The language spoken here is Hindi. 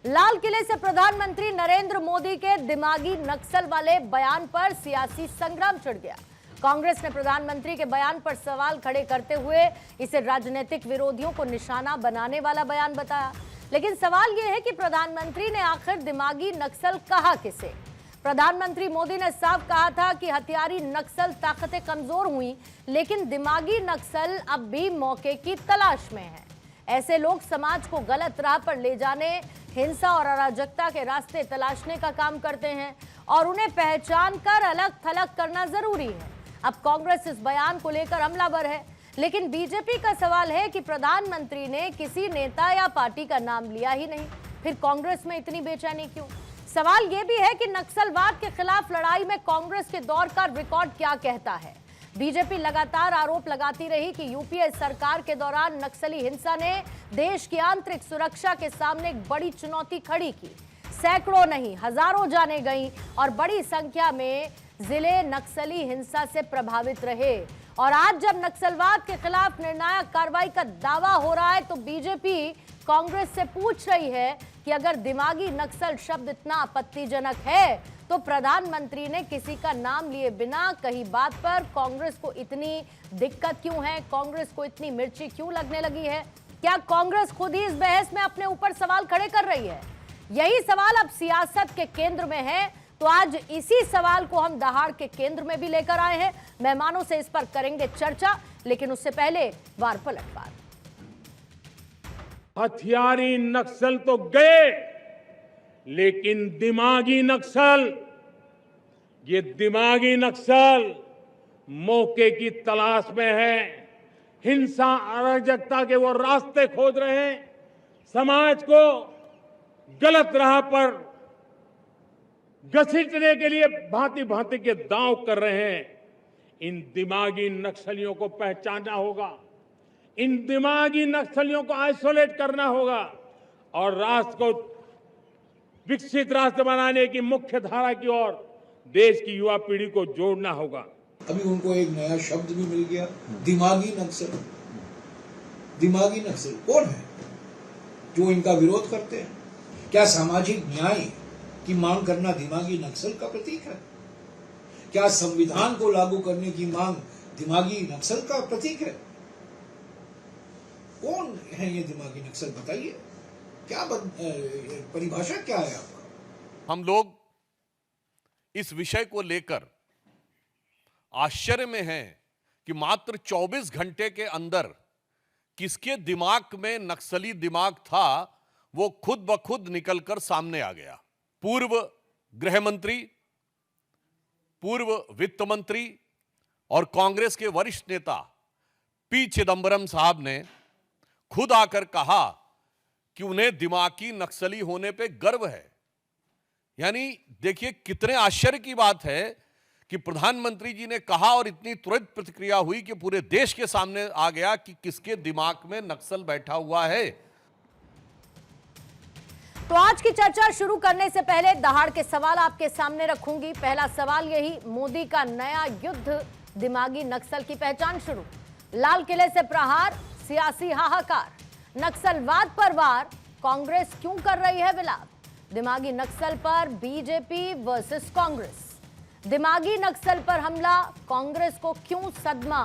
लाल किले से प्रधानमंत्री नरेंद्र मोदी के दिमागी नक्सल वाले बयान पर सियासी संग्राम छिड़ गया। कांग्रेस ने प्रधानमंत्री के बयान पर सवाल खड़े करते हुए इसे राजनीतिक विरोधियों को निशाना बनाने वाला बयान बताया। लेकिन सवाल यह है कि प्रधानमंत्री ने आखिर दिमागी नक्सल कहा किसे? प्रधानमंत्री मोदी ने साफ कहा था कि हथियारी नक्सल ताकतें कमजोर हुई, लेकिन दिमागी नक्सल अब भी मौके की तलाश में है। ऐसे लोग समाज को गलत राह पर ले जाने, हिंसा और अराजकता के रास्ते तलाशने का काम करते हैं और उन्हें पहचान कर अलग थलग करना जरूरी है। अब कांग्रेस इस बयान को लेकर हमलावर है, लेकिन बीजेपी का सवाल है कि प्रधानमंत्री ने किसी नेता या पार्टी का नाम लिया ही नहीं, फिर कांग्रेस में इतनी बेचैनी क्यों? सवाल यह भी है कि नक्सलवाद के खिलाफ लड़ाई में कांग्रेस के दौर का रिकॉर्ड क्या कहता है। बीजेपी लगातार आरोप लगाती रही कि यूपीए सरकार के दौरान नक्सली हिंसा ने देश की आंतरिक सुरक्षा के सामने एक बड़ी चुनौती खड़ी की। सैकड़ों नहीं, हजारों जानें गईं और बड़ी संख्या में जिले नक्सली हिंसा से प्रभावित रहे। और आज जब नक्सलवाद के खिलाफ निर्णायक कार्रवाई का दावा हो रहा है, तो बीजेपी कांग्रेस से पूछ रही है कि अगर दिमागी नक्सल शब्द इतना आपत्तिजनक है, तो प्रधानमंत्री ने किसी का नाम लिए बिना कही बात पर कांग्रेस को इतनी दिक्कत क्यों है? कांग्रेस को इतनी मिर्ची क्यों लगने लगी है? क्या कांग्रेस खुद ही इस बहस में अपने ऊपर सवाल खड़े कर रही है? यही सवाल अब सियासत के केंद्र में है, तो आज इसी सवाल को हम दहाड़ के केंद्र में भी लेकर आए हैं। मेहमानों से इस पर करेंगे चर्चा, लेकिन उससे पहले वार पलटवार। हथियारी नक्सल तो गए, लेकिन दिमागी नक्सल, ये दिमागी नक्सल मौके की तलाश में है। हिंसा अराजकता के वो रास्ते खोज रहे हैं, समाज को गलत राह पर घसीटने के लिए भांति भांति के दांव कर रहे हैं। इन दिमागी नक्सलियों को पहचानना होगा, इन दिमागी नक्सलियों को आइसोलेट करना होगा और राष्ट्र को विकसित राष्ट्र बनाने की मुख्य धारा की ओर देश की युवा पीढ़ी को जोड़ना होगा। अभी उनको एक नया शब्द भी मिल गया, दिमागी नक्सल। दिमागी नक्सल कौन है जो इनका विरोध करते हैं? क्या सामाजिक न्याय की मांग करना दिमागी नक्सल का प्रतीक है? क्या संविधान को लागू करने की मांग दिमागी नक्सल का प्रतीक है? कौन है ये दिमागी नक्सल? बताइए, क्या परिभाषा क्या है आपका? हम लोग इस विषय को लेकर आश्चर्य में हैं कि मात्र 24 घंटे के अंदर किसके दिमाग में नक्सली दिमाग था, वो खुद ब खुद निकलकर सामने आ गया। पूर्व गृह मंत्री, पूर्व वित्त मंत्री और कांग्रेस के वरिष्ठ नेता पी चिदंबरम साहब ने खुद आकर कहा कि उन्हें दिमागी नक्सली होने पे गर्व है। यानी देखिए कितने आश्चर्य की बात है कि प्रधानमंत्री जी ने कहा और इतनी तुरंत प्रतिक्रिया हुई कि पूरे देश के सामने आ गया कि किसके दिमाग में नक्सल बैठा हुआ है। तो आज की चर्चा शुरू करने से पहले दहाड़ के सवाल आपके सामने रखूंगी। पहला सवाल यही, मोदी का नया युद्ध दिमागी नक्सल की पहचान शुरू। लाल किले से प्रहार, सियासी हाहाकार, नक्सलवाद पर वार, कांग्रेस क्यों कर रही है विलाप? दिमागी नक्सल पर बीजेपी वर्सेस कांग्रेस। दिमागी नक्सल पर हमला, कांग्रेस को क्यों सदमा?